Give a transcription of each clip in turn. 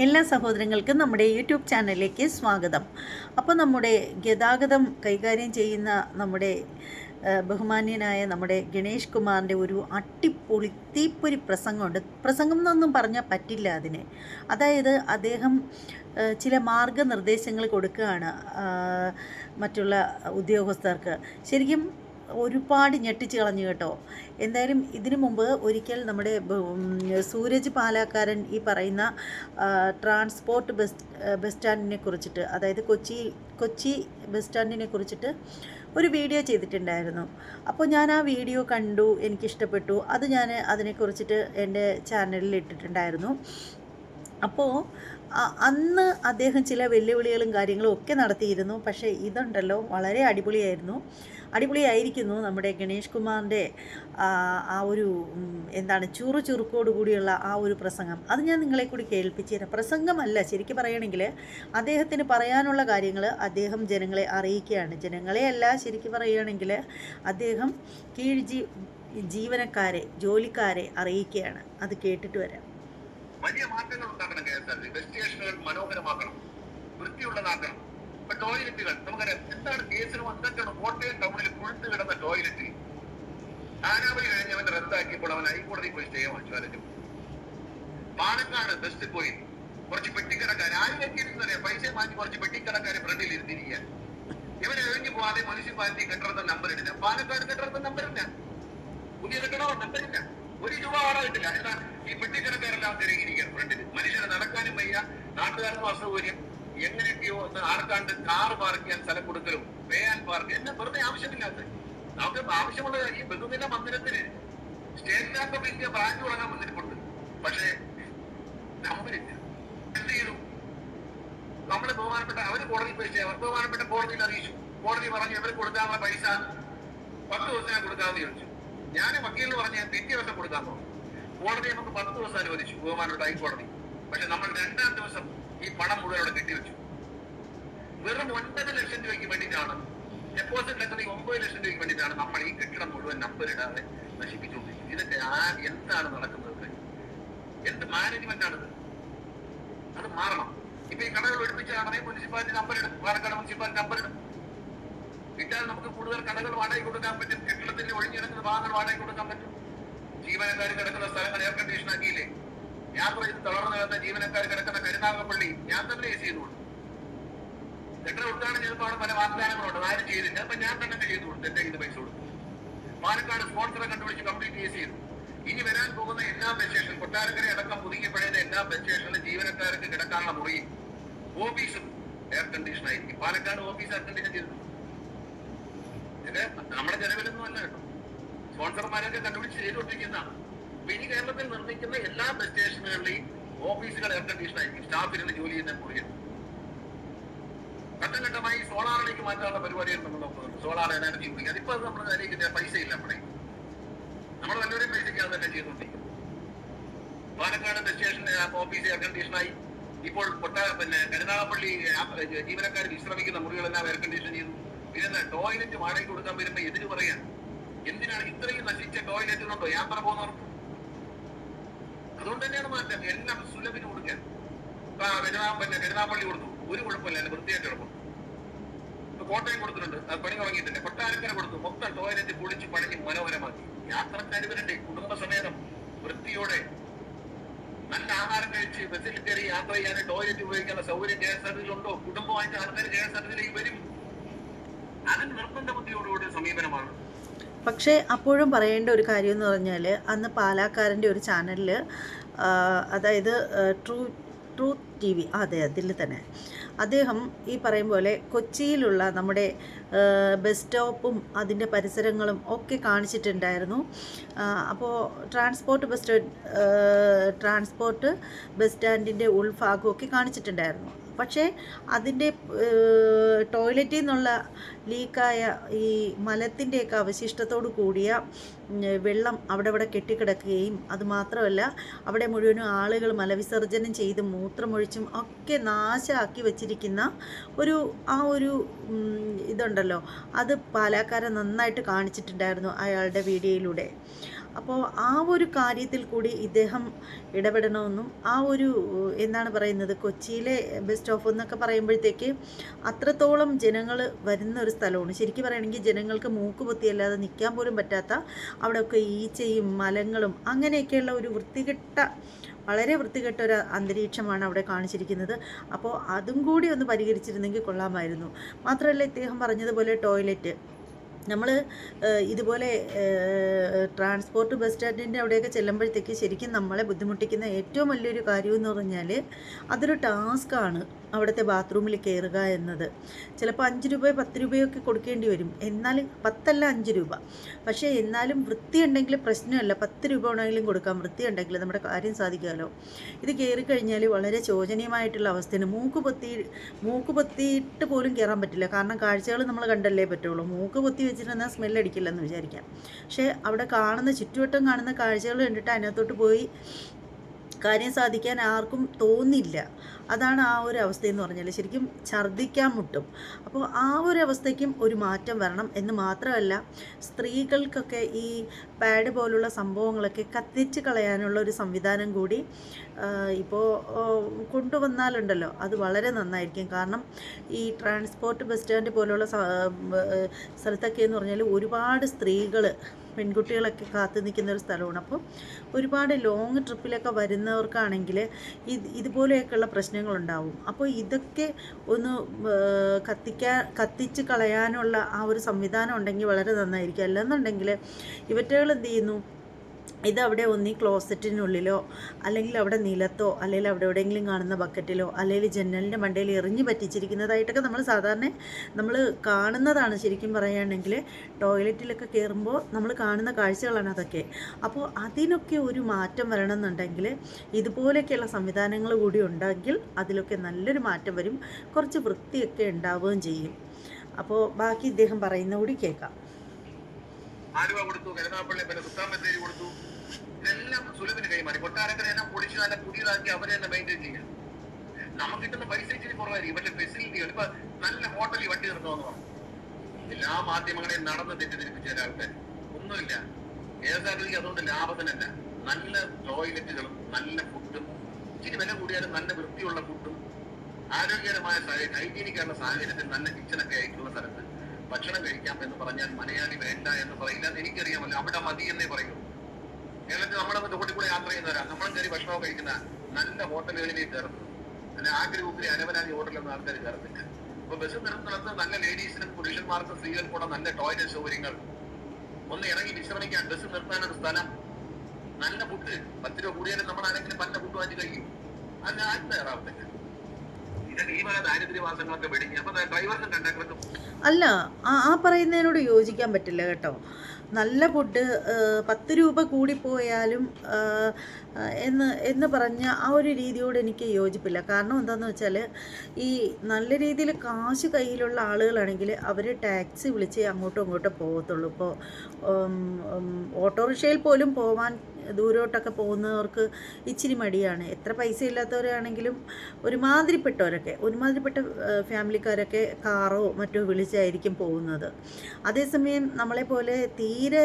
എല്ലാ സഹോദരങ്ങൾക്കും നമ്മുടെ യൂട്യൂബ് ചാനലിലേക്ക് സ്വാഗതം. അപ്പോൾ നമ്മുടെ ഗതാഗതം കൈകാര്യം ചെയ്യുന്ന നമ്മുടെ ബഹുമാന്യനായ നമ്മുടെ ഗണേഷ് കുമാറിൻ്റെ ഒരു അട്ടിപ്പൊളി തീപ്പൊരി പ്രസംഗമുണ്ട്. പ്രസംഗം എന്നൊന്നും പറഞ്ഞാൽ പറ്റില്ല അതിന്. അതായത് അദ്ദേഹം ചില മാർഗനിർദ്ദേശങ്ങൾ കൊടുക്കുകയാണ് മറ്റുള്ള ഉദ്യോഗസ്ഥർക്ക്. ശരിക്കും ഒരുപാട് ഞെട്ടിച്ച് കളഞ്ഞു കേട്ടോ. എന്തായാലും ഇതിനു മുമ്പ് ഒരിക്കൽ നമ്മുടെ സൂരജ് പാലാക്കാരൻ ഈ പറയുന്ന ട്രാൻസ്പോർട്ട് ബസ് സ്റ്റാൻഡിനെ കുറിച്ചിട്ട്, അതായത് കൊച്ചി ബസ് സ്റ്റാൻഡിനെ കുറിച്ചിട്ട് ഒരു വീഡിയോ ചെയ്തിട്ടുണ്ടായിരുന്നു. അപ്പോൾ ഞാൻ ആ വീഡിയോ കണ്ടു, എനിക്കിഷ്ടപ്പെട്ടു. അത് ഞാൻ അതിനെക്കുറിച്ചിട്ട് എൻ്റെ ചാനലിൽ ഇട്ടിട്ടുണ്ടായിരുന്നു. അപ്പോൾ അന്ന് അദ്ദേഹം ചില വെല്ലുവിളികളും കാര്യങ്ങളും ഒക്കെ നടത്തിയിരുന്നു. പക്ഷേ ഇതുണ്ടല്ലോ, വളരെ അടിപൊളിയായിരിക്കുന്നു നമ്മുടെ ഗണേഷ് കുമാറിൻ്റെ ആ ഒരു ചുറുചുറുക്കോട് കൂടിയുള്ള ആ ഒരു പ്രസംഗം. അത് ഞാൻ നിങ്ങളെ കൂടി കേൾപ്പിച്ചു തരാം. പ്രസംഗമല്ല, ശരിക്കും പറയുകയാണെങ്കിൽ അദ്ദേഹത്തിന് പറയാനുള്ള കാര്യങ്ങൾ അദ്ദേഹം ജനങ്ങളെ അറിയിക്കുകയാണ്. ജനങ്ങളെയല്ല, ശരിക്കും പറയുകയാണെങ്കിൽ അദ്ദേഹം ജീവനക്കാരെ, ജോലിക്കാരെ അറിയിക്കുകയാണ്. അത് കേട്ടിട്ട് വരാം. വലിയ മാറ്റങ്ങൾ ഉണ്ടാക്കണം. KSRTC ബസ് സ്റ്റേഷനുകൾ മനോഹരമാക്കണം, വൃത്തിയുള്ളതാക്കണം. ഇപ്പൊ ടോയ്ലറ്റുകൾ നമുക്കറിയാം. എന്താണ് കേസിന് വന്നിട്ടാണ് കോട്ടയം ടൗണിൽ കുളിച്ചു കിടന്ന ടോയ്ലറ്റ് ആനാവലി കഴിഞ്ഞവൻ റദ്ദാക്കിയപ്പോൾ അവൻ ഹൈക്കോടതി പോയി സ്റ്റേ വാങ്ങിച്ചു. അല്ലെങ്കിൽ പാലക്കാട് ബസ് പോയി കുറച്ച് പെട്ടിക്കടക്കാർ ആയിരത്തിരുന്നറിയാം പൈസ മാറ്റി കുറച്ച് പെട്ടിക്കടക്കാരെ ഫ്രണ്ടിൽ ഇരുത്തിരിക്കാൻ. ഇവരെ ഒഴിഞ്ഞു പോവാതെ മുനിസിപ്പാലിറ്റി കെട്ടിടത്തെ നമ്പർ ഇടില്ല. പാലക്കാട് കെട്ടിടത്തെ നമ്പറില്ല, പുതിയ കെട്ടിടമോ നമ്പറില്ല, ഒരു രൂപ വാടക കിട്ടില്ല. എന്നാൽ ഈ പെട്ടിക്കടക്കാരെല്ലാം തിരങ്ങിയിരിക്കുക ഫ്രണ്ടിൽ. മനുഷ്യരെ നടക്കാനും വയ്യ, നാട്ടുകാർക്കും അസൗകര്യം. എങ്ങനെയൊക്കെയോ ഒന്ന് ആർക്കാണ്ട് കാർ പാർക്ക് ചെയ്യാൻ സ്ഥലം കൊടുക്കലും വേൻ പാർക്ക് എല്ലാം വെറുതെ ആവശ്യമില്ലാത്ത. നമുക്ക് ആവശ്യമുള്ള ഈ ബഹുനില മന്ദിരത്തിന് state bank of India branch തുടങ്ങാൻ വന്നിട്ടുണ്ട്. പക്ഷേ നമ്പരില്ല. എന്ത് ചെയ്തു? നമ്മള് അവര് കോടതി പൈസ ബഹുമാനപ്പെട്ട കോടതിയിൽ അറിയിച്ചു. കോടതി പറഞ്ഞു ഇവർ കൊടുക്കാനുള്ള പൈസ 10 ദിവസം കൊടുക്കാമെന്ന് ചോദിച്ചു. ഞാൻ വക്കീലിന് പറഞ്ഞ് പിറ്റേ ദിവസം കൊടുക്കാൻ പോകും. കോടതി നമുക്ക് 10 ദിവസം അനുവദിച്ചു, ബഹുമാനപ്പെട്ട ഹൈക്കോടതി. പക്ഷെ നമ്മൾ 2-ാം ദിവസം ഈ പണം മുഴുവൻ അവിടെ കെട്ടിവെച്ചു. വെറും 9 ലക്ഷം രൂപയ്ക്ക് വേണ്ടിയിട്ടാണ്, ഡെപ്പോസിറ്റ് എത്തുന്ന 9 ലക്ഷം രൂപയ്ക്ക് വേണ്ടിയിട്ടാണ് നമ്മൾ ഈ കെട്ടിടം മുഴുവൻ നമ്പർ ഇടാതെ നശിപ്പിച്ചുകൊണ്ടിരിക്കുന്നത്. ഇതൊക്കെ എന്താണ് നടക്കുന്നത്? എന്ത് മാനേജ്മെന്റ് ആണിത്? അത് മാറണം. ഇപ്പൊ ഈ കടകൾ ഒഴിപ്പിച്ചാണെങ്കിൽ മുനിസിപ്പാലിറ്റി നമ്പർ ഇടും, പാലക്കാട് മുനിസിപ്പാലിറ്റി നമ്പർ ഇടും. ഇട്ടാൽ നമുക്ക് കൂടുതൽ കടകൾ വാടക കൊടുക്കാൻ പറ്റും. കെട്ടിടത്തിന്റെ ഒഴിഞ്ഞിടക്കുന്ന ഭാഗങ്ങൾ വാടക കൊടുക്കാൻ പറ്റും. ജീവനക്കാർ കിടക്കുന്ന സ്ഥലങ്ങൾ എയർ കണ്ടീഷൻ ആക്കിയില്ലേ? യാത്ര ചെയ്ത് തളർന്നു കിടന്ന ജീവനക്കാർ കിടക്കുന്ന കരുനാഗപ്പള്ളി ഞാൻ തന്നെ ചെയ്തു കൊടുത്തു. കെട്ടിട ഉദ്ഘാടനം ചെയ്തപ്പോൾ അവിടെ പല വാഗ്ദാനങ്ങളുണ്ട്, ആരും ചെയ്തില്ല. അപ്പൊ ഞാൻ തന്നെ ചെയ്തു കൊടുത്തു, എന്റെ ഇത് പൈസ കൊടുത്തു. പാലക്കാട് സ്പോൺസറെ കണ്ടുപിടിച്ച് കംപ്ലീറ്റ് ചെയ്തു. ഇനി വരാൻ പോകുന്ന എല്ലാ ബസ് സ്റ്റേഷൻ, കൊട്ടാരക്കര അടക്കം പുതുക്കിപ്പഴയുന്ന എല്ലാ ബസ് സ്റ്റേഷനിലും ജീവനക്കാർക്ക് കിടക്കാനുള്ള മുറിയും ഓഫീസും എയർ കണ്ടീഷൻ ആയിരിക്കും. പാലക്കാട് ഓഫീസ് എയർ കണ്ടീഷൻ ചെയ്തു. ഇത് നമ്മുടെ ചെലവിലൊന്നും അല്ല കേട്ടോ, സ്പോൺസർമാരൊക്കെ കണ്ടുപിടിച്ച് ചെയ്തുകൊണ്ടിരിക്കുന്നതാണ്. ഇനി കേരളത്തിൽ നിർമ്മിക്കുന്ന എല്ലാ ബസ് സ്റ്റേഷനുകളിലെയും ഓഫീസുകൾ എയർ കണ്ടീഷൻ ആയിരിക്കും. സ്റ്റാഫിരുന്ന് ജോലി ചെയ്യുന്ന മുറികൾ ഘട്ടം ഘട്ടമായി സോളാറിലേക്ക് മാറ്റാനുള്ള പരിപാടികൾ നമ്മൾ നോക്കുന്നുണ്ട്. സോളാർ എനർജി ഉപയോഗിക്കുക. അതിപ്പോ അത് നമ്മൾ അതിലേക്ക് പൈസ ഇല്ല. നമ്മൾ നല്ലൊരു പൈസയ്ക്ക് അത് തന്നെ ചെയ്തുകൊണ്ടിരിക്കും. പാലക്കാട് ബസ് സ്റ്റേഷന്റെ ഓഫീസ് എയർ കണ്ടീഷനായി. ഇപ്പോൾ കരുനാഗപ്പള്ളി ജീവനക്കാർ വിശ്രമിക്കുന്ന മുറികളെല്ലാം എയർ കണ്ടീഷൻ ചെയ്തു. പിന്നെ ടോയ്ലറ്റ് വാടകയ്ക്ക് കൊടുക്കാൻ വരുമ്പോ എതിര് പറയാൻ എന്തിനാണ് ഇത്രയും നശിച്ച ടോയ്ലറ്റുകളുണ്ടോ യാത്ര പോകുന്നവർക്ക്? അതുകൊണ്ട് തന്നെയാണ് മാറ്റം. എല്ലാം സുലഭിന് കൊടുക്കാൻ. കരുനാഗപ്പള്ളി കൊടുത്തു, ഒരു കുഴപ്പമില്ല, വൃത്തിയായിട്ട് കിടക്കും. ഇപ്പൊ കോട്ടയം കൊടുത്തിട്ടുണ്ട്, അത് പണി തുടങ്ങിയിട്ടില്ല. കൊട്ടാരക്കര കൊടുത്തു, മൊത്തം ടോയ്ലറ്റ് പൊളിച്ച് പണിഞ്ഞ് മനോഹരമാക്കി. യാത്രക്കാർ വരണ്ടേ കുടുംബസമേതം വൃത്തിയോടെ നല്ല ആഹാരം കഴിച്ച് ബസ്സിൽ കയറി യാത്ര ചെയ്യാൻ ടോയ്ലറ്റ് ഉപയോഗിക്കാനുള്ള സൗകര്യം KSRTC ഉണ്ടോ? കുടുംബമായിട്ട് ആൾക്കാർ KSRTC വരും. അതിന് നിർബന്ധ ബുദ്ധിയോടുകൂടിയ സമീപനമാണ്. പക്ഷേ അപ്പോഴും പറയേണ്ട ഒരു കാര്യം എന്ന് പറഞ്ഞാൽ, അന്ന് പാലാക്കാരൻ്റെ ഒരു ചാനലിൽ, അതായത് ട്രൂത്ത് TV, അതെ, അതിൽ തന്നെ അദ്ദേഹം ഈ പറയും പോലെ കൊച്ചിയിലുള്ള നമ്മുടെ ബസ് സ്റ്റോപ്പും അതിൻ്റെ പരിസരങ്ങളും ഒക്കെ കാണിച്ചിട്ടുണ്ടായിരുന്നു. അപ്പോൾ ട്രാൻസ്പോർട്ട് ബസ് സ്റ്റാൻഡിൻ്റെ ഉൾഭാഗമൊക്കെ കാണിച്ചിട്ടുണ്ടായിരുന്നു. പക്ഷേ അതിൻ്റെ ടോയ്ലറ്റിൽ നിന്നുള്ള ലീക്കായ ഈ മലത്തിൻ്റെയൊക്കെ അവശിഷ്ടത്തോടു കൂടിയ വെള്ളം അവിടെ കെട്ടിക്കിടക്കുകയും അതുമാത്രമല്ല അവിടെ മുഴുവനും ആളുകൾ മലവിസർജനം ചെയ്ത് മൂത്രമൊഴിച്ചും ഒക്കെ നാശമാക്കി വച്ചിരിക്കുന്ന ആ ഒരു ഇതുണ്ടല്ലോ, അത് പാലക്കാരെ നന്നായിട്ട് കാണിച്ചിട്ടുണ്ടായിരുന്നു അയാളുടെ വീഡിയോയിലൂടെ. അപ്പോൾ ആ ഒരു കാര്യത്തിൽ കൂടി ഇദ്ദേഹം ഇടപെടണമെന്നും ആ ഒരു എന്താണ് പറയുന്നത്, കൊച്ചിയിലെ ബസ് സ്റ്റോപ്പ് എന്നൊക്കെ പറയുമ്പോഴത്തേക്ക് അത്രത്തോളം ജനങ്ങൾ വരുന്ന ഒരു സ്ഥലമാണ്. ശരിക്കും പറയുകയാണെങ്കിൽ ജനങ്ങൾക്ക് മൂക്ക് പൊത്തിയല്ലാതെ നിൽക്കാൻ പോലും പറ്റാത്ത, അവിടെയൊക്കെ ഈച്ചയും മലങ്ങളും അങ്ങനെയൊക്കെയുള്ള ഒരു വളരെ വൃത്തികെട്ട ഒരു അന്തരീക്ഷമാണ് അവിടെ കാണിച്ചിരിക്കുന്നത്. അപ്പോൾ അതും കൂടി ഒന്ന് പരിഹരിച്ചിരുന്നെങ്കിൽ കൊള്ളാമായിരുന്നു. മാത്രമല്ല, ഇദ്ദേഹം പറഞ്ഞതുപോലെ ടോയ്ലറ്റ് നമ്മൾ ഇതുപോലെ ട്രാൻസ്പോർട്ട് ബസ് സ്റ്റാൻഡിൻ്റെ അവിടെയൊക്കെ ചെല്ലുമ്പോഴത്തേക്ക് ശരിക്കും നമ്മളെ ബുദ്ധിമുട്ടിക്കുന്ന ഏറ്റവും വലിയൊരു കാര്യമെന്ന് പറഞ്ഞാൽ അതൊരു ടാസ്ക്കാണ് അവിടുത്തെ ബാത്റൂമിൽ കയറുക എന്നത്. ചിലപ്പോൾ 5 രൂപയോ 10 രൂപയൊക്കെ കൊടുക്കേണ്ടി വരും. എന്നാലും 10 അല്ല 5 രൂപ. പക്ഷേ എന്നാലും വൃത്തിയുണ്ടെങ്കിൽ പ്രശ്നമല്ല, 10 രൂപ വേണമെങ്കിലും കൊടുക്കാം. വൃത്തിയുണ്ടെങ്കിൽ നമ്മുടെ കാര്യം സാധിക്കുമല്ലോ. ഇത് കയറിക്കഴിഞ്ഞാൽ വളരെ ശോചനീയമായിട്ടുള്ള അവസ്ഥയാണ്. മൂക്ക് പൊത്തിയിട്ട് പോലും കയറാൻ പറ്റില്ല. കാരണം കാഴ്ചകൾ നമ്മൾ കണ്ടല്ലേ പറ്റുള്ളൂ. മൂക്ക് പൊത്തി വെച്ചിരുന്നാൽ സ്മെല്ലടിക്കില്ലെന്ന് വിചാരിക്കാം. പക്ഷേ അവിടെ ചുറ്റുവട്ടം കാണുന്ന കാഴ്ചകൾ കണ്ടിട്ട് അതിനകത്തോട്ട് പോയി കാര്യം സാധിക്കാൻ ആർക്കും തോന്നില്ല. അതാണ് ആ ഒരു അവസ്ഥയെന്ന് പറഞ്ഞാൽ ശരിക്കും ഛർദ്ദിക്കാൻ മുട്ടും. അപ്പോൾ ആ ഒരു അവസ്ഥയ്ക്കും ഒരു മാറ്റം വരണം. എന്ന് മാത്രമല്ല, സ്ത്രീകൾക്കൊക്കെ ഈ പാഡ് പോലുള്ള സംഭവങ്ങളൊക്കെ കത്തിച്ച് കളയാനുള്ള ഒരു സംവിധാനം കൂടി ഇപ്പോൾ കൊണ്ടുവന്നാലുണ്ടല്ലോ അത് വളരെ നന്നായിരിക്കും. കാരണം ഈ ട്രാൻസ്പോർട്ട് ബസ് സ്റ്റാൻഡ് പോലുള്ള സ്ഥലത്തൊക്കെ എന്ന് പറഞ്ഞാൽ ഒരുപാട് സ്ത്രീകൾ, പെൺകുട്ടികളൊക്കെ കാത്തു നിൽക്കുന്ന ഒരു സ്ഥലമാണ്. അപ്പോൾ ഒരുപാട് ലോങ് ട്രിപ്പിലൊക്കെ വരുന്നവർക്കാണെങ്കിൽ ഇതുപോലെയൊക്കെയുള്ള പ്രശ്നങ്ങളുണ്ടാവും. അപ്പോൾ ഇതൊക്കെ ഒന്ന് കത്തിച്ച് കളയാനുള്ള ആ ഒരു സംവിധാനം ഉണ്ടെങ്കിൽ വളരെ നന്നായിരിക്കും. അല്ലെന്നുണ്ടെങ്കിൽ ഇവറ്റകൾ എന്ത് ചെയ്യുന്നു, ഇതവിടെ ഒന്നീ ക്ലോസറ്റിനുള്ളിലോ അല്ലെങ്കിൽ അവിടെ നിലത്തോ അല്ലെങ്കിൽ അവിടെ എവിടെയെങ്കിലും കാണുന്ന ബക്കറ്റിലോ അല്ലെങ്കിൽ ജനലിൻ്റെ മണ്ടയിൽ എറിഞ്ഞ് പറ്റിച്ചിരിക്കുന്നതായിട്ടൊക്കെ നമ്മൾ കാണുന്നതാണ്. ശരിക്കും പറയുകയാണെങ്കിൽ ടോയ്ലറ്റിലൊക്കെ കയറുമ്പോൾ നമ്മൾ കാണുന്ന കാഴ്ചകളാണ് അതൊക്കെ. അപ്പോൾ അതിനൊക്കെ ഒരു മാറ്റം വരണമെന്നുണ്ടെങ്കിൽ ഇതുപോലെയൊക്കെയുള്ള സംവിധാനങ്ങൾ കൂടി ഉണ്ടെങ്കിൽ അതിലൊക്കെ നല്ലൊരു മാറ്റം വരും. കുറച്ച് വൃത്തിയൊക്കെ ഉണ്ടാവുകയും ചെയ്യും. അപ്പോൾ ബാക്കി ഇദ്ദേഹം പറയുന്ന കൂടി കേൾക്കാം. ആലുവ കൊടുത്തു, കരുനാഗപ്പള്ളി, പിന്നെ സുൽത്താൻ ബത്തേരി കൊടുത്തു. ഇതെല്ലാം സുലഭിന് കൈമാറി. കൊട്ടാരക്കര എല്ലാം പൊളിച്ച് നല്ല പുതിയതാക്കി അവരെ തന്നെ മെയിൻറ്റെയിൻ ചെയ്യാം. നമുക്ക് കിട്ടുന്ന പൈസ ഇച്ചിരി കുറവായിരിക്കും. പക്ഷെ ഫെസിലിറ്റികൾ ഇപ്പൊ നല്ല ഹോട്ടലിൽ വണ്ടി നിർത്തുമെന്ന് പറഞ്ഞു. എല്ലാ മാധ്യമങ്ങളെയും നടന്ന് തെറ്റിദ്ധരിപ്പിച്ച ആൾക്കാർ ഒന്നുമില്ല. KSRTC അതുകൊണ്ട് ലാഭത്തിനല്ല, നല്ല ടോയ്ലറ്റുകളും നല്ല ഫുഡും, ഇച്ചിരി വില കൂടിയാലും നല്ല വൃത്തിയുള്ള ഫുഡും ആരോഗ്യകരമായ ഹൈജീനിക്കാനുള്ള സാഹചര്യത്തിൽ നല്ല കിച്ചണൊക്കെ ആയിട്ടുള്ള സ്ഥലത്ത് ഭക്ഷണം കഴിക്കാം എന്ന് പറഞ്ഞാൽ മലയാളി വേണ്ട എന്ന് പറയില്ല എന്ന് എനിക്കറിയാമല്ലോ. അവിടെ മതി എന്നേ പറയൂ. കേരളത്തിൽ നമ്മളൊന്ന് തോട്ടിക്കൂടെ യാത്ര ചെയ്യുന്നവരാണ്. നമ്മളും കയറി ഭക്ഷണം കഴിക്കുന്ന നല്ല ഹോട്ടലുകളിലേക്ക് കയറുന്നത്. അല്ലെ ആഗ്രഹൂപ്പിലെ അനവനാദി ഹോട്ടലൊന്നും ആൾക്കാർ കയറുന്നില്ല. അപ്പൊ ബസ് നിർത്തുന്നിടത്ത് നല്ല ലേഡീസിനും പുരുഷന്മാർക്കും സ്ത്രീകൾക്കൂടെ നല്ല ടോയ്ലറ്റ് സൗകര്യങ്ങൾ, ഒന്ന് ഇറങ്ങി വിശ്രമിക്കാൻ ബസ് നിർത്താനൊരു സ്ഥലം, നല്ല ഫുഡ്. 10 രൂപ കൂടിയാലും നമ്മളാണെങ്കിലും നല്ല ഫുഡ് വാങ്ങി കഴിക്കും. അതിന് ആരും തയ്യാറാവത്തില്ല. ഇതൊക്കെ ഈ പല ദാരിദ്ര്യവാസങ്ങളൊക്കെ വെടിഞ്ഞ് അപ്പൊ ഡ്രൈവർക്കും കണ്ടക്ടർക്കും അല്ല, ആ പറയുന്നതിനോട് യോജിക്കാൻ പറ്റില്ല കേട്ടോ. നല്ല ഫുഡ് 10 രൂപ കൂടിപ്പോയാലും എന്ന് പറഞ്ഞ ആ ഒരു രീതിയോട് എനിക്ക് യോജിപ്പില്ല. കാരണം എന്താണെന്ന് വെച്ചാൽ, ഈ നല്ല രീതിയിൽ കാശ് കയ്യിലുള്ള ആളുകളാണെങ്കിൽ അവർ ടാക്സി വിളിച്ച് അങ്ങോട്ടും ഇങ്ങോട്ടും പോകത്തുള്ളൂ. ഇപ്പോൾ ഓട്ടോറിക്ഷയിൽ പോലും പോവാൻ ദൂരോട്ടൊക്കെ പോകുന്നവർക്ക് ഇച്ചിരി മടിയാണ്. എത്ര പൈസ ഇല്ലാത്തവരാണെങ്കിലും ഒരുമാതിരിപ്പെട്ട ഫാമിലിക്കാരൊക്കെ കാറോ മറ്റോ വിളിച്ചായിരിക്കും പോകുന്നത്. അതേസമയം നമ്മളെപ്പോലെ തീരെ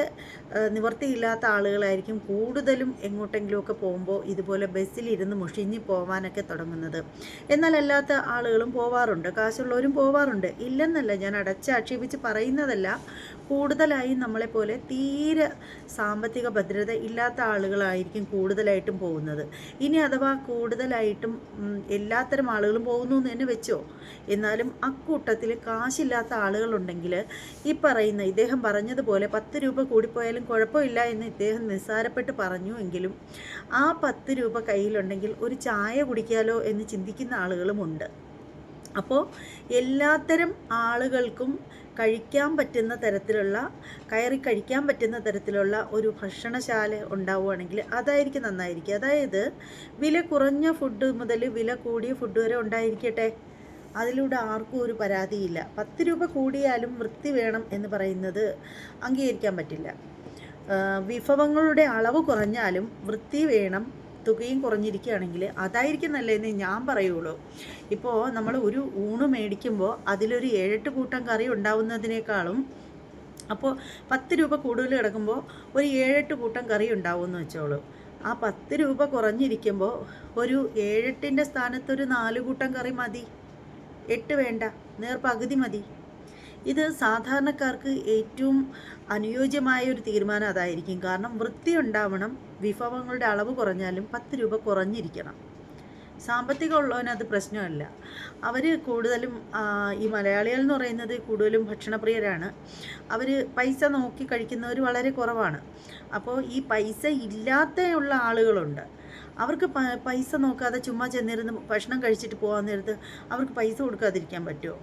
നിവർത്തിയില്ലാത്ത ആളുകളായിരിക്കും കൂടുതലും എങ്ങോട്ടെങ്കിലുമൊക്കെ പോകുമ്പോൾ ഇതുപോലെ ബസ്സിലിരുന്ന് മുഷിഞ്ഞ് പോകാനൊക്കെ തുടങ്ങുന്നത്. എന്നാൽ അല്ലാത്ത ആളുകളും പോവാറുണ്ട്, കാശുള്ളവരും പോവാറുണ്ട്. ഇല്ലെന്നല്ല, ഞാൻ അടച്ചാക്ഷേപിച്ച് പറയുന്നതല്ല. കൂടുതലായും നമ്മളെപ്പോലെ തീരെ സാമ്പത്തിക ഭദ്രത ഇല്ലാത്ത ആളുകളായിരിക്കും കൂടുതലായിട്ടും പോകുന്നത്. ഇനി അഥവാ കൂടുതലായിട്ടും എല്ലാത്തരം ആളുകളും പോകുന്നു എന്ന് തന്നെ വെച്ചോ, എന്നാലും അക്കൂട്ടത്തിൽ കാശില്ലാത്ത ആളുകളുണ്ടെങ്കിൽ ഈ ഇദ്ദേഹം പറഞ്ഞതുപോലെ 10 രൂപ കൂടിപ്പോയാലും കുഴപ്പമില്ല എന്ന് ഇദ്ദേഹം നിസ്സാരപ്പെട്ട് പറഞ്ഞു എങ്കിലും ആ 10 രൂപ കയ്യിലുണ്ടെങ്കിൽ ഒരു ചായ കുടിക്കാലോ എന്ന് ചിന്തിക്കുന്ന ആളുകളുമുണ്ട്. അപ്പോൾ എല്ലാത്തരം ആളുകൾക്കും കഴിക്കാൻ പറ്റുന്ന തരത്തിലുള്ള ഒരു ഭക്ഷണശാല ഉണ്ടാവുകയാണെങ്കിൽ അതായിരിക്കും നന്നായിരിക്കും. അതായത് വില കുറഞ്ഞ ഫുഡ് മുതൽ വില കൂടിയ ഫുഡ് വരെ ഉണ്ടായിരിക്കട്ടെ. അതിലൂടെ ആർക്കും ഒരു പരാതിയില്ല. 10 രൂപ കൂടിയാലും വൃത്തി വേണം എന്ന് പറയുന്നത് അംഗീകരിക്കാൻ പറ്റില്ല. വിഭവങ്ങളുടെ അളവ് കുറഞ്ഞാലും വൃത്തി വേണം, തുകയും കുറഞ്ഞിരിക്കുകയാണെങ്കിൽ അതായിരിക്കും നല്ലതെന്ന് ഞാൻ പറയുള്ളൂ. ഇപ്പോൾ നമ്മൾ ഒരു ഊണ് മേടിക്കുമ്പോൾ അതിലൊരു 7-8 കൂട്ടം കറി ഉണ്ടാവുന്നതിനേക്കാളും അപ്പോൾ 10 രൂപ കൂടുതൽ കിടക്കുമ്പോൾ ഒരു 7-8 കൂട്ടം കറി ഉണ്ടാവുമെന്ന് വെച്ചോളൂ. ആ 10 രൂപ കുറഞ്ഞിരിക്കുമ്പോൾ ഒരു 7-8ൻ്റെ സ്ഥാനത്ത് ഒരു 4 കൂട്ടം കറി മതി, 8 വേണ്ട, പകുതി മതി. ഇത് സാധാരണക്കാർക്ക് ഏറ്റവും അനുയോജ്യമായ ഒരു തീരുമാനം അതായിരിക്കും. കാരണം വൃത്തി ഉണ്ടാവണം, വിഭവങ്ങളുടെ അളവ് കുറഞ്ഞാലും 10 രൂപ കുറഞ്ഞിരിക്കണം. സാമ്പത്തികമുള്ളവന് അത് പ്രശ്നമല്ല. അവർ കൂടുതലും ഈ മലയാളികൾ എന്ന് പറയുന്നത് കൂടുതലും ഭക്ഷണപ്രിയരാണ്. അവർ പൈസ നോക്കി കഴിക്കുന്നവർ വളരെ കുറവാണ്. അപ്പോൾ ഈ പൈസ ഇല്ലാത്ത ആളുകളുണ്ട്. അവർക്ക് പൈസ നോക്കാതെ ചുമ്മാ ചെന്നിരുന്ന് ഭക്ഷണം കഴിച്ചിട്ട് പോകാൻ നേരത്ത് അവർക്ക് പൈസ കൊടുക്കാതിരിക്കാൻ പറ്റുമോ?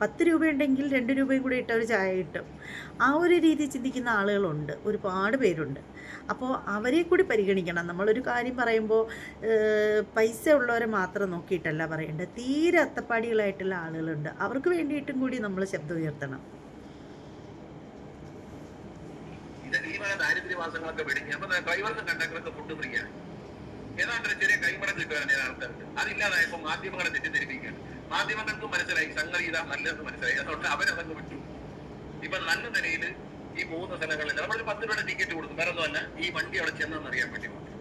10 രൂപയുണ്ടെങ്കിൽ 2 രൂപയും കൂടി ഇട്ട ഒരു ചായ കിട്ടും. ആ ഒരു രീതി ചിന്തിക്കുന്ന ആളുകളുണ്ട്, ഒരുപാട് പേരുണ്ട്. അപ്പോൾ അവരെ കൂടി പരിഗണിക്കണം. നമ്മളൊരു കാര്യം പറയുമ്പോൾ പൈസ ഉള്ളവരെ മാത്രം നോക്കിയിട്ടല്ല പറയേണ്ടത്. തീരെ അത്തപ്പാടികളായിട്ടുള്ള ആളുകളുണ്ട്, അവർക്ക് വേണ്ടിയിട്ടും കൂടി നമ്മൾ ശബ്ദം ഉയർത്തണം. ദാരിദ്ര്യവാസങ്ങളൊക്കെ പിടിക്കുക. അപ്പൊ ഡ്രൈവർക്കും കണ്ടക്ടർക്ക് ഫുഡ് ഫ്രീയാണ്. ഏതാണ്ട് ചെറിയ കൈമടം കിട്ടുകയാണ് ആൾക്കാർക്ക്. അതില്ലാതായപ്പോൾ മാധ്യമങ്ങളെ തെറ്റിദ്ധരിപ്പിക്കുകയാണ്. മാധ്യമങ്ങൾക്കും മനസ്സിലായി സംഗതി ഇതാ നല്ലതെന്ന് മനസ്സിലായി. അതുകൊണ്ട് അവരതങ്ങ് വിട്ടു. ഇപ്പൊ നല്ല നിലയിൽ ഈ പോകുന്ന സ്ഥലങ്ങളിൽ നമ്മളൊരു 10 രൂപയുടെ ടിക്കറ്റ് കൊടുക്കും, വേറെ ഒന്നുമല്ല ഈ വണ്ടി അവിടെ ചെന്നെന്നറിയാൻ വേണ്ടി മാത്രം.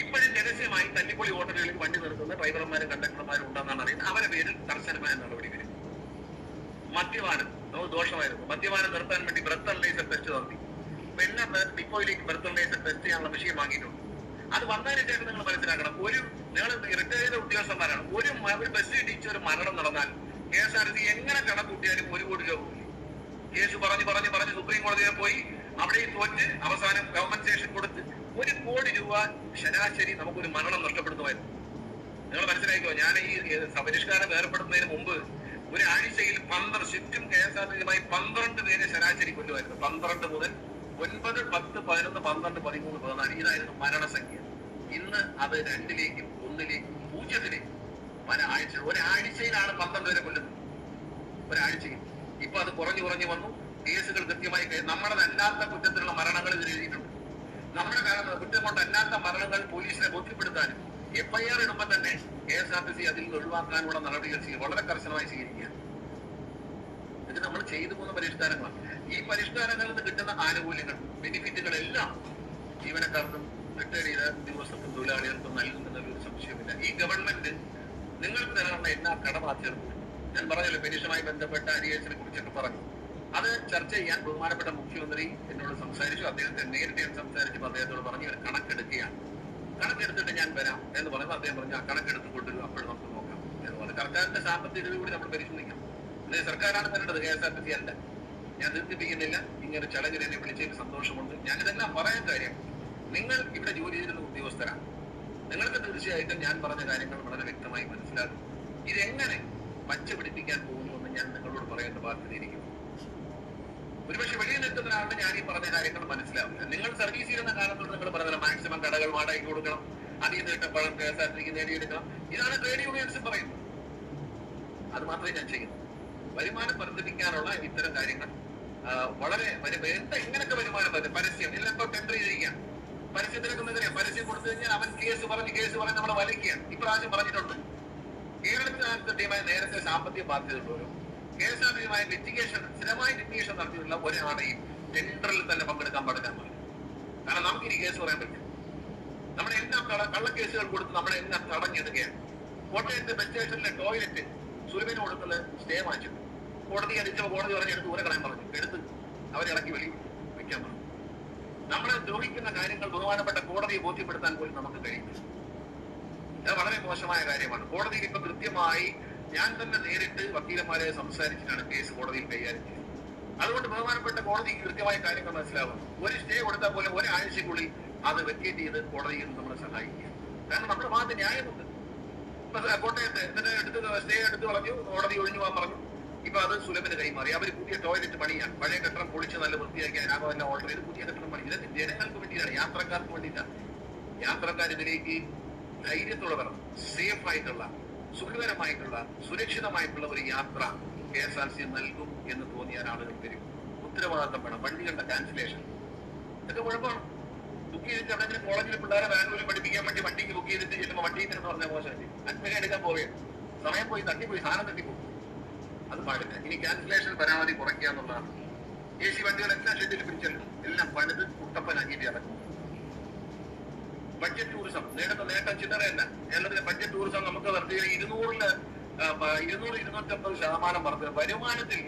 ഇപ്പോഴും രഹസ്യമായി തല്ലിപ്പൊളി ഹോട്ടലുകളിൽ വണ്ടി നിർത്തുന്ന ഡ്രൈവർമാരും കണ്ടക്ടർമാരും ഉണ്ടെന്നാണ് അറിയുന്നത്. അവരുടെ പേരിൽ കർശനമായ നടപടി വരും. മദ്യപാനം നമുക്ക് ദോഷമായിരുന്നു. മദ്യപാനം നിർത്താൻ വേണ്ടി ബ്രത്തലൈസർ ടെസ്റ്റ് നടത്തി. അപ്പൊ എല്ലാ ഡിപ്പോയിലേക്ക് ബ്രത്തലൈസർ ടെസ്റ്റ് ചെയ്യാനുള്ള മെഷീൻ വാങ്ങിയിട്ടുണ്ട്. അത് വന്നതിന് ശേഷം നിങ്ങൾ മനസ്സിലാക്കണം, നിങ്ങൾ റിട്ടയർ ചെയ്ത ഉദ്യോഗസ്ഥന്മാരാണ്. ഒരു ബസ് ഇടിച്ച് ഒരു മരണം നടന്നാൽ KSRTC എങ്ങനെ കണക്കൂട്ടിയാലും 1 കോടി രൂപ പോയി. കേസ് പറഞ്ഞ് സുപ്രീം കോടതിയിൽ പോയി അവിടെയും തോറ്റ് അവസാനം കോമ്പൻസേഷൻ കൊടുത്ത് 1 കോടി രൂപ ശരാശരി നമുക്കൊരു മരണം നഷ്ടപ്പെടുത്തുമായിരുന്നു. നിങ്ങൾ മനസ്സിലാക്കിയോ? ഞാൻ ഈ പരിഷ്കാരം ഏർപ്പെടുത്തുന്നതിന് മുമ്പ് ഒരാഴ്ചയിൽ 12 ഷിഫ്റ്റും KSRTC-യുമായി 12 പേരെ ശരാശരി കൊല്ലുമായിരുന്നു. 12 മുതൽ 9, 10, 11, 12, 13, 14 ഇതായിരുന്നു മരണസംഖ്യ. ഇന്ന് അത് 2ലേക്കും 1ലേക്കും 0ലേക്കും ഒരാഴ്ചയിലാണ് 12 പേരെ കൊല്ലുന്നത്. ഒരാഴ്ചയിൽ ഇപ്പൊ അത് കുറഞ്ഞു വന്നു. കേസുകൾ കൃത്യമായി നമ്മുടെതല്ലാത്ത കുറ്റത്തിലുള്ള മരണങ്ങൾ ഇതിൽ എഴുതിയിട്ടുണ്ട്. നമ്മുടെ കുറ്റം കൊണ്ടല്ലാത്ത മരണങ്ങൾ പോലീസിനെ ബോധ്യപ്പെടുത്താനും FIR ഇടുമ്പോൾ തന്നെ KSRTC അതിൽ നിന്ന് ഒഴിവാക്കാനുള്ള നടപടികൾ വളരെ കർശനമായി സ്വീകരിക്കുക. ഇത് നമ്മൾ ചെയ്തു പോകുന്ന പരിഷ്കാരങ്ങളാണ്. ഈ പരിഷ്കാരങ്ങളിൽ നിന്ന് കിട്ടുന്ന ആനുകൂല്യങ്ങൾ, ബെനിഫിറ്റുകളെല്ലാം ജീവനക്കാർക്കും റിട്ടയർ ചെയ്ത ഉദ്യോഗസ്ഥർക്കും തൊഴിലാളികൾക്കും നൽകുന്നതിൽ ഒരു സംശയമില്ല. ഈ ഗവൺമെന്റ് നിങ്ങൾക്ക് തരാനുള്ള എല്ലാ കടബാധ്യതകളും ഞാൻ പറഞ്ഞല്ലോ, പെൻഷനുമായി ബന്ധപ്പെട്ട അരിയേഴ്സിനെ കുറിച്ചൊക്കെ പറഞ്ഞു. അത് ചർച്ച ചെയ്യാൻ ബഹുമാനപ്പെട്ട മുഖ്യമന്ത്രി എന്നോട് സംസാരിച്ചു. അദ്ദേഹത്തെ നേരിട്ട് ഞാൻ സംസാരിച്ചപ്പോൾ അദ്ദേഹത്തോട് പറഞ്ഞു ഒരു കണക്കെടുക്കുകയാണ്. കണക്കെടുത്തിട്ട് ഞാൻ വരാം എന്ന് പറയുമ്പോൾ അദ്ദേഹം പറഞ്ഞു ആ കണക്കെടുത്ത് കൊണ്ടുവരും, അപ്പോഴും നമുക്ക് നോക്കാം എന്ന് പറഞ്ഞു. സർക്കാരിന്റെ സാമ്പത്തിക കൂടി നമ്മൾ പരിശോധിക്കണം. സർക്കാരാണ് തരേണ്ടത്, KSRTC അല്ല. ഞാൻ ദീർഘിപ്പിക്കുന്നില്ല. ഇങ്ങനെ ചടങ്ങിൽ എന്നെ വിളിച്ചതിൽ സന്തോഷമുണ്ട്. ഞാനിതെല്ലാം പറയാൻ കാര്യം, നിങ്ങൾ ഇവിടെ ജോലി ചെയ്തിരുന്ന ഉദ്യോഗസ്ഥരാണ്. നിങ്ങൾക്ക് തീർച്ചയായിട്ടും ഞാൻ പറഞ്ഞ കാര്യങ്ങൾ വളരെ വ്യക്തമായി മനസ്സിലാകും. ഇതെങ്ങനെ പച്ച പിടിപ്പിക്കാൻ പോകുന്നുവെന്ന് ഞാൻ നിങ്ങളോട് പറയേണ്ട ബാധ്യതയിരിക്കുന്നു. ഒരുപക്ഷെ വെളിയിൽ നിൽക്കുന്ന ആളുടെ ഞാൻ ഈ പറഞ്ഞ കാര്യങ്ങൾ മനസ്സിലാവില്ല. നിങ്ങൾ സർവീസ് ചെയ്യുന്ന കാലത്തോട് നിങ്ങൾ പറഞ്ഞത് മാക്സിമം കടകൾ വാടകയ്ക്ക് കൊടുക്കണം, അതിൽ നിന്ന് കിട്ട പണം KSRTC നേടിയെടുക്കണം. ഇതാണ് ട്രേഡ് യൂണിയൻസ് പറയുന്നത്. അത് മാത്രമേ ഞാൻ ചെയ്യുന്നു. വരുമാനം വർദ്ധിപ്പിക്കാനുള്ള ഇത്തരം കാര്യങ്ങൾ വളരെ എങ്ങനെയൊക്കെ വരുമാനം വരും. പരസ്യം എല്ലാം ഇപ്പൊ ടെൻഡർ ചെയ്തിരിക്കുക. പരസ്യത്തിനൊക്കെ പരസ്യം കൊടുത്തു കഴിഞ്ഞാൽ അവൻ കേസ് പറഞ്ഞ് നമ്മളെ വലയ്ക്കുകയാണ്. ഇപ്രാവശ്യം പറഞ്ഞിട്ടുണ്ട്, കേരളത്തിനായ നേരത്തെ സാമ്പത്തിക ബാധ്യതയുള്ളവരും KSRTC-യുമായ സ്ഥിരമായി ലിറ്റിഗേഷൻ നടത്തിയുള്ള ഒരാളെയും ടെൻഡറിൽ തന്നെ പങ്കെടുക്കാൻ പാടില്ല. കാരണം നമുക്കിനി കേസ് പറയാൻ പറ്റും. നമ്മുടെ എല്ലാം കള്ളക്കേസുകൾ കൊടുത്ത് നമ്മളെ എല്ലാം തടഞ്ഞെടുക്കുകയാണ്. കോട്ടയത്തെ ബസ് സ്റ്റേഷനിലെ ടോയ്ലറ്റ് സുരഭിന് കൊടുത്തുള്ള സ്റ്റേ വാങ്ങിച്ചിട്ടുണ്ട്. കോടതി പറഞ്ഞെടുത്ത് ദൂരെ കളയാൻ പറഞ്ഞു. എടുത്ത് അവരെ ഇറക്കി വെക്കാൻ പറഞ്ഞു. നമ്മളെ ദ്രോഹിക്കുന്ന കാര്യങ്ങൾ ബഹുമാനപ്പെട്ട കോടതിയെ ബോധ്യപ്പെടുത്താൻ പോലും നമുക്ക് കഴിയില്ല. അത് വളരെ മോശമായ കാര്യമാണ്. കോടതിയിൽ ഇപ്പൊ കൃത്യമായി ഞാൻ തന്നെ നേരിട്ട് വക്കീലന്മാരെ സംസാരിച്ചിട്ടാണ് കേസ് കോടതിയിൽ കൈകാര്യം ചെയ്യുന്നത്. അതുകൊണ്ട് ബഹുമാനപ്പെട്ട കോടതിക്ക് കൃത്യമായ കാര്യങ്ങൾ മനസ്സിലാവുന്നു. ഒരു സ്റ്റേ കൊടുത്താൽ പോലും ഒരാഴ്ചക്കുള്ളിൽ അത് വെക്കേറ്റ് ചെയ്ത് കോടതിയിൽ നമ്മളെ സഹായിക്കുക. കാരണം നമ്മുടെ ഭാഗത്ത് ന്യായമുണ്ട്. കോട്ടയത്ത് സ്റ്റേ എടുത്ത് പറഞ്ഞു, കോടതി ഒഴിഞ്ഞു പോകാൻ പറഞ്ഞു. ഇപ്പൊ അത് സുലഭിന് കൈമാറി. അവർ പുതിയ ടോയ്ലറ്റ് പണിയാണ്. പഴയ കെട്ടിടം പൊളിച്ച് നല്ല വൃത്തിയാക്കി അതിനകമെല്ലാം ഓർഡർ ചെയ്ത് പുതിയ കെട്ടിടം പണി. ഇതൊക്കെ ജനങ്ങൾക്ക് വേണ്ടിയാണ്, യാത്രക്കാർക്ക് വേണ്ടിയിട്ടാണ്. യാത്രക്കാർ ഇതിലേക്ക് ധൈര്യത്തോടെ വരണം. സേഫ് ആയിട്ടുള്ള, സുഖകരമായിട്ടുള്ള, സുരക്ഷിതമായിട്ടുള്ള ഒരു യാത്ര KSRTC നൽകും എന്ന് തോന്നിയാൽ ആളുകൾ വരും. ഉത്തരവാദിത്തം വേണം. വണ്ടികളുടെ ക്യാൻസലേഷൻ ഇതൊക്കെ കുഴപ്പമാണ്. ബുക്ക് ചെയ്തിട്ട് അവിടെ കോളേജിൽ പിള്ളേരെ ബാംഗ്ലൂരിൽ പഠിപ്പിക്കാൻ വേണ്ടി വണ്ടിക്ക് ബുക്ക് ചെയ്തിട്ട് ചെല്ലുമ്പോൾ വണ്ടിയിൽ നിന്ന് പറഞ്ഞ മോശമല്ലേ. അഡ്മിഷൻ എടുക്കാൻ പോവുകയാണ്, സമയം പോയി തട്ടിപ്പോയി, സാധനം തട്ടിപ്പോയി. അത് പാടില്ല. ഇനി ക്യാൻസലേഷൻ പരമാവധി കുറയ്ക്കുക എന്നുള്ളതാണ് AC വണ്ടികളെല്ലാം ഷെഡിൽ പിടിച്ചല്ലോ, എല്ലാം പണിത് കുട്ടപ്പനാക്കിയിട്ട് ഇറക്കും. ബഡ്ജറ്റ് ടൂറിസം നേടുന്ന നേട്ടം ചില്ലറയല്ല. കേരളത്തിലെ ബഡ്ജറ്റ് ടൂറിസം നമുക്ക് വെറുതെ 200-250% വർധന വരുമാനത്തിൽ.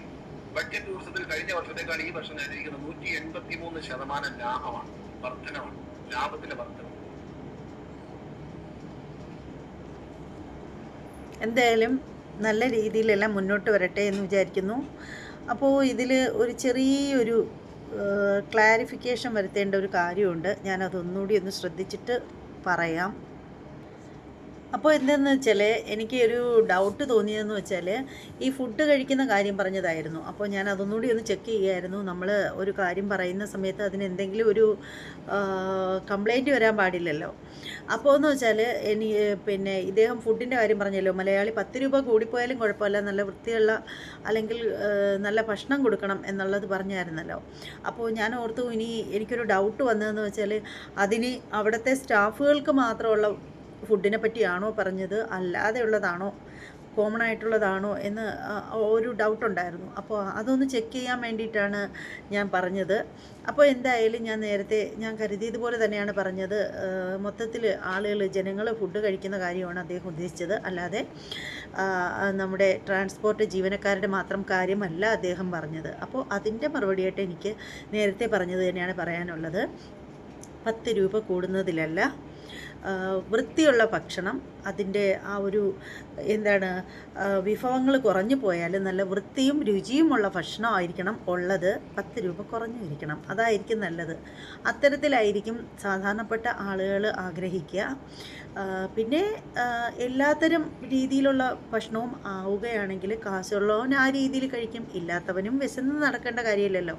ബഡ്ജറ്റ് ടൂറിസത്തിൽ കഴിഞ്ഞ വർഷത്തേക്കാൾ ഈ വർഷം നേടിയിരിക്കുന്നത് 183% ലാഭമാണ്, വർധനമാണ്, ലാഭത്തിന്റെ വർധന. എന്തായാലും നല്ല രീതിയിലെല്ലാം മുന്നോട്ട് വരട്ടെ എന്ന് വിചാരിക്കുന്നു. അപ്പോൾ ഇതിൽ ഒരു ചെറിയൊരു ക്ലാരിഫിക്കേഷൻ വരുത്തേണ്ട ഒരു കാര്യമുണ്ട്. ഞാനതൊന്നുകൂടി ഒന്ന് ശ്രദ്ധിച്ചിട്ട് പറയാം. അപ്പോൾ എന്തെന്ന് വെച്ചാൽ എനിക്ക് ഒരു ഡൗട്ട് തോന്നിയതെന്ന് വെച്ചാൽ ഈ ഫുഡ് കഴിക്കുന്ന കാര്യം പറഞ്ഞതായിരുന്നു. അപ്പോൾ ഞാൻ അതൊന്നുകൂടി ഒന്ന് ചെക്ക് ചെയ്യുമായിരുന്നു. നമ്മൾ ഒരു കാര്യം പറയുന്ന സമയത്ത് അതിന് എന്തെങ്കിലും ഒരു കംപ്ലൈൻറ്റ് വരാൻ പാടില്ലല്ലോ. അപ്പോൾ എന്ന് വെച്ചാൽ പിന്നെ ഇദ്ദേഹം ഫുഡിൻ്റെ കാര്യം പറഞ്ഞല്ലോ, മലയാളി 10 രൂപ കൂടിപ്പോയാലും കുഴപ്പമില്ല, നല്ല വൃത്തിയുള്ള അല്ലെങ്കിൽ നല്ല ഭക്ഷണം കൊടുക്കണം എന്നുള്ളത് പറഞ്ഞായിരുന്നല്ലോ. അപ്പോൾ ഞാൻ ഓർത്തു ഇനി എനിക്കൊരു ഡൗട്ട് വന്നതെന്ന് വെച്ചാൽ അതിന് അവിടുത്തെ സ്റ്റാഫുകൾക്ക് മാത്രമുള്ള ഫുഡിനെ പറ്റിയാണോ പറഞ്ഞത്, അല്ലാതെ ഉള്ളതാണോ, കോമൺ ആയിട്ടുള്ളതാണോ എന്ന് ഒരു ഡൗട്ടുണ്ടായിരുന്നു. അപ്പോൾ അതൊന്ന് ചെക്ക് ചെയ്യാൻ വേണ്ടിയിട്ടാണ് ഞാൻ പറഞ്ഞത്. അപ്പോൾ എന്തായാലും ഞാൻ കരുതിയതുപോലെ തന്നെയാണ് പറഞ്ഞത്. മൊത്തത്തിൽ ജനങ്ങൾ ഫുഡ് കഴിക്കുന്ന കാര്യമാണ് അദ്ദേഹം ഉദ്ദേശിച്ചത്, അല്ലാതെ നമ്മുടെ ട്രാൻസ്പോർട്ട് ജീവനക്കാരുടെ മാത്രം കാര്യമല്ല അദ്ദേഹം പറഞ്ഞത്. അപ്പോൾ അതിൻ്റെ മറുപടിയായിട്ട് എനിക്ക് നേരത്തെ പറഞ്ഞത് തന്നെയാണ് പറയാനുള്ളത്. 10 രൂപ കൂടുന്നതിലല്ല, വൃത്തിയുള്ള ഭക്ഷണം, അതിൻ്റെ ആ ഒരു വിഭവങ്ങൾ കുറഞ്ഞു പോയാലും നല്ല വൃത്തിയും രുചിയുമുള്ള ഭക്ഷണമായിരിക്കണം ഉള്ളത്. 10 രൂപ കുറഞ്ഞിരിക്കണം, അതായിരിക്കും നല്ലത്. അത്തരത്തിലായിരിക്കും സാധാരണപ്പെട്ട ആളുകൾ ആഗ്രഹിക്കുക. പിന്നെ എല്ലാത്തരം രീതിയിലുള്ള ഭക്ഷണവും ആവുകയാണെങ്കിൽ കാശുള്ളവൻ ആ രീതിയിൽ കഴിക്കും, ഇല്ലാത്തവനും വിശന്ന് നടക്കേണ്ട കാര്യമില്ലല്ലോ,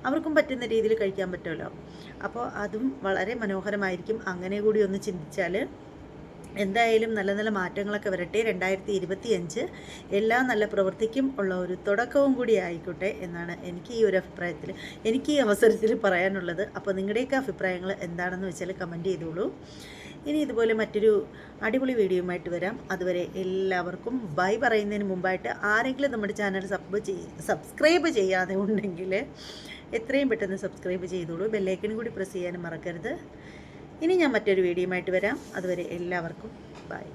അവർക്കും പറ്റുന്ന രീതിയിൽ കഴിക്കാൻ പറ്റുമല്ലോ. അപ്പോൾ അതും വളരെ മനോഹരമായിരിക്കും. അങ്ങനെ കൂടി ഒന്ന് ചിന്തിച്ചാൽ എന്തായാലും നല്ല നല്ല മാറ്റങ്ങളൊക്കെ വരട്ടെ. 2025 എല്ലാ നല്ല പ്രവൃത്തിക്കും ഉള്ള ഒരു തുടക്കവും കൂടി ആയിക്കോട്ടെ എന്നാണ് എനിക്ക് ഈ ഒരു അഭിപ്രായത്തിൽ, എനിക്ക് ഈ അവസരത്തിൽ പറയാനുള്ളത്. അപ്പോൾ നിങ്ങളുടെയൊക്കെ അഭിപ്രായങ്ങൾ എന്താണെന്ന് വെച്ചാൽ കമൻറ്റ് ചെയ്തോളൂ. ഇനി ഇതുപോലെ മറ്റൊരു അടിപൊളി വീഡിയോയുമായിട്ട് വരാം. അതുവരെ എല്ലാവർക്കും ബൈ പറയുന്നതിന് മുമ്പായിട്ട് ആരെങ്കിലും നമ്മുടെ ചാനൽ സബ്സ്ക്രൈബ് ചെയ്യാതെ ഉണ്ടെങ്കിൽ എത്രയും പെട്ടെന്ന് സബ്സ്ക്രൈബ് ചെയ്തോളൂ. ബെല്ലൈക്കനും കൂടി പ്രസ് ചെയ്യാനും മറക്കരുത്. ഇനി ഞാൻ മറ്റൊരു വീഡിയോയുമായിട്ട് വരാം. അതുവരെ എല്ലാവർക്കും ബൈ.